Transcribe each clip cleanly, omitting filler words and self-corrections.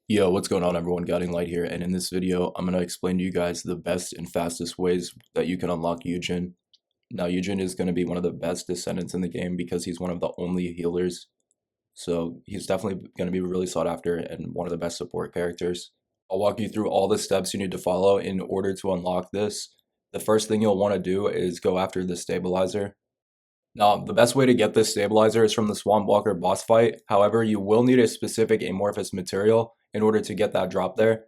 Yo, what's going on everyone? Guiding Light here, and in this video, I'm going to explain to you guys the best and fastest ways that you can unlock Yujin. Now, Yujin is going to be one of the best descendants in the game because he's one of the only healers, so he's definitely going to be really sought after and one of the best support characters. I'll walk you through all the steps you need to follow in order to unlock this. The first thing you'll want to do is go after the stabilizer. Now, the best way to get this stabilizer is from the Swamp Walker boss fight. However, you will need a specific amorphous material in order to get that drop there.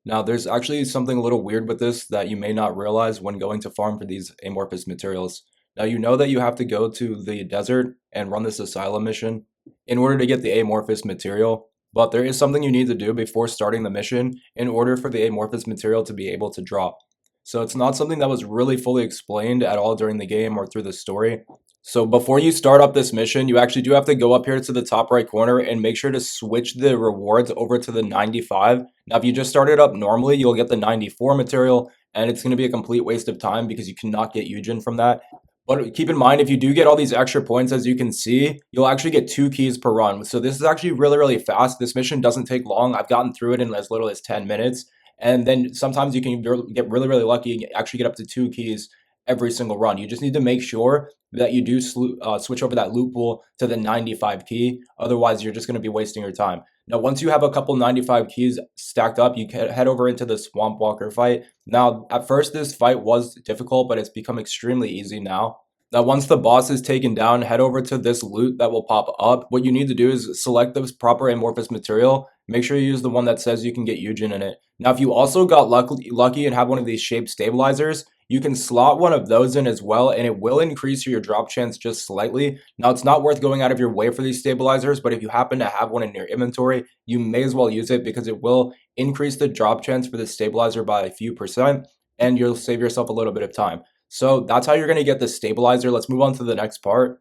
Now, there's actually something a little weird with this that you may not realize when going to farm for these amorphous materials. Now, you know that you have to go to the desert and run this asylum mission in order to get the amorphous material, but there is something you need to do before starting the mission in order for the amorphous material to be able to drop. So it's not something that was really fully explained at all during the game or through the story. So before you start up this mission, you actually do have to go up here to the top right corner and make sure to switch the rewards over to the 95. Now, if you just started up normally, you'll get the 94 material, and it's going to be a complete waste of time because you cannot get Yujin from that. But keep in mind, if you do get all these extra points, as you can see, you'll actually get 2 keys per run. So this is actually really, really fast. This mission doesn't take long. I've gotten through it in as little as 10 minutes. And then sometimes you can get really, really lucky and actually get up to 2 keys every single run. You just need to make sure that you do switch over that loot pool to the 95 key. Otherwise, you're just going to be wasting your time. Now, once you have a couple 95 keys stacked up, you can head over into the Swamp Walker fight. Now, at first, this fight was difficult, but it's become extremely easy now. Now, once the boss is taken down, head over to this loot that will pop up. What you need to do is select the proper amorphous material. Make sure you use the one that says you can get Yujin in it. Now, if you also got lucky and have one of these shaped stabilizers, you can slot one of those in as well, and it will increase your drop chance just slightly. Now, it's not worth going out of your way for these stabilizers, but if you happen to have one in your inventory, you may as well use it because it will increase the drop chance for the stabilizer by a few percent, and you'll save yourself a little bit of time. So that's how you're going to get the stabilizer. Let's move on to the next part.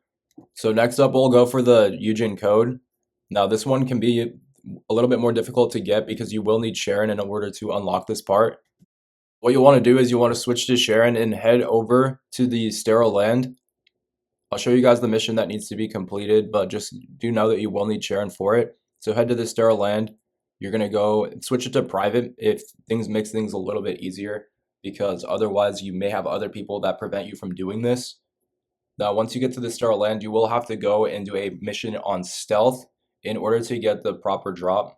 So next up, we'll go for the Yujin code. Now, this one can be a little bit more difficult to get because you will need Sharon in order to unlock this part. What you want to do is you want to switch to Sharon and head over to the sterile land. I'll show you guys the mission that needs to be completed, but just do know that you will need Sharon for it. So head to the sterile land. You're going to go switch it to private if things makes things a little bit easier, because otherwise you may have other people that prevent you from doing this. Now, once you get to the sterile land, you will have to go and do a mission on stealth in order to get the proper drop.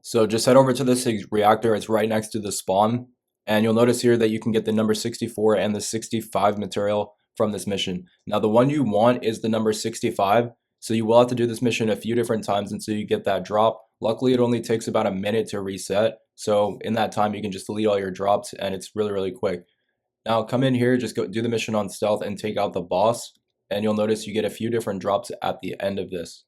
So just head over to this reactor. It's right next to the spawn. And you'll notice here that you can get the number 64 and the 65 material from this mission. Now, the one you want is the number 65. So you will have to do this mission a few different times until you get that drop. Luckily, it only takes about a minute to reset. So in that time, you can just delete all your drops and it's really, really quick. Now come in here, just go do the mission on stealth and take out the boss. And you'll notice you get a few different drops at the end of this.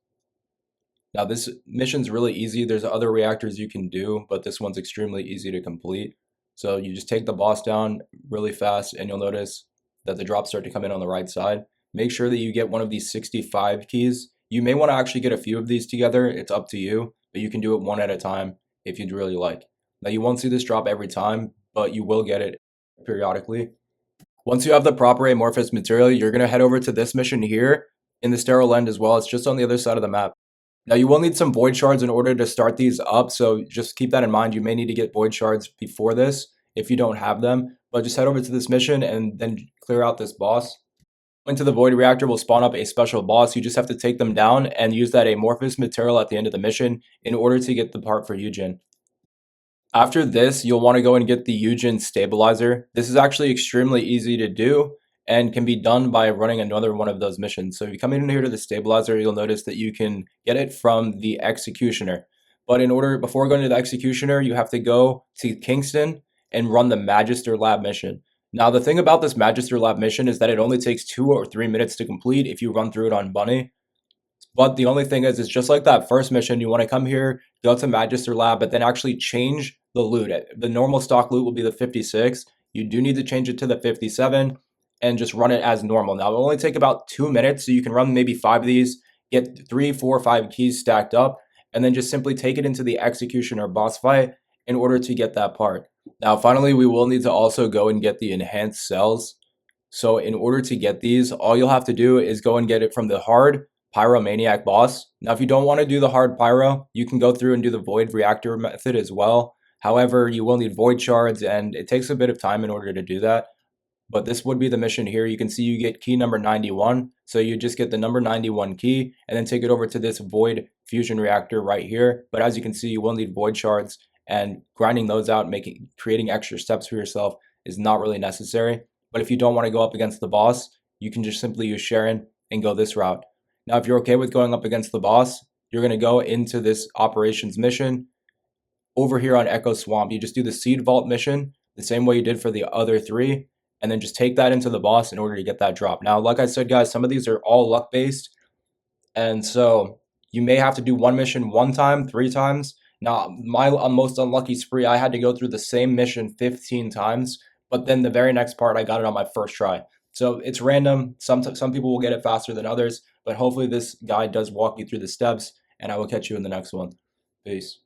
Now this mission's really easy. There's other reactors you can do, but this one's extremely easy to complete. So you just take the boss down really fast and you'll notice that the drops start to come in on the right side. Make sure that you get one of these 65 keys. You may want to actually get a few of these together. It's up to you, but you can do it one at a time if you'd really like. Now you won't see this drop every time, but you will get it periodically. Once you have the proper amorphous material, you're going to head over to this mission here in the sterile end as well. It's just on the other side of the map. Now you will need some void shards in order to start these up, so just keep that in mind. You may need to get void shards before this if you don't have them, but just head over to this mission and then clear out this boss. Into the void reactor will spawn up a special boss. You just have to take them down and use that amorphous material at the end of the mission in order to get the part for Yujin. After this, you'll want to go and get the Yujin stabilizer. This is actually extremely easy to do and can be done by running another one of those missions. So if you come in here to the stabilizer, you'll notice that you can get it from the executioner. But before going to the executioner, you have to go to Kingston and run the Magister Lab mission. Now, the thing about this Magister Lab mission is that it only takes 2 or 3 minutes to complete if you run through it on Bunny. But the only thing is, it's just like that first mission. You want to come here, go to Magister Lab, but then actually change the loot. The normal stock loot will be the 56. You do need to change it to the 57 and just run it as normal. Now, it'll only take about 2 minutes, so you can run maybe 5 of these, get 3, 4, 5 keys stacked up, and then just simply take it into the executioner boss fight in order to get that part. Now, finally, we will need to also go and get the enhanced cells. So in order to get these, all you'll have to do is go and get it from the hard Pyromaniac boss. Now, if you don't want to do the hard pyro, you can go through and do the void reactor method as well. However, you will need void shards, and it takes a bit of time in order to do that. But this would be the mission here. You can see you get key number 91. So you just get the number 91 key and then take it over to this void fusion reactor right here. But as you can see, you will need void shards, and grinding those out, creating extra steps for yourself is not really necessary. But if you don't want to go up against the boss, you can just simply use Sharon and go this route. Now, if you're okay with going up against the boss, you're going to go into this operations mission. Over here on Echo Swamp, you just do the Seed Vault mission the same way you did for the other three, and then just take that into the boss in order to get that drop. Now, like I said, guys, some of these are all luck based, and so you may have to do one mission one time, 3 times. Now, my most unlucky spree, I had to go through the same mission 15 times, but then the very next part, I got it on my first try. So it's random. Some people will get it faster than others, but hopefully this guide does walk you through the steps, and I will catch you in the next one. Peace.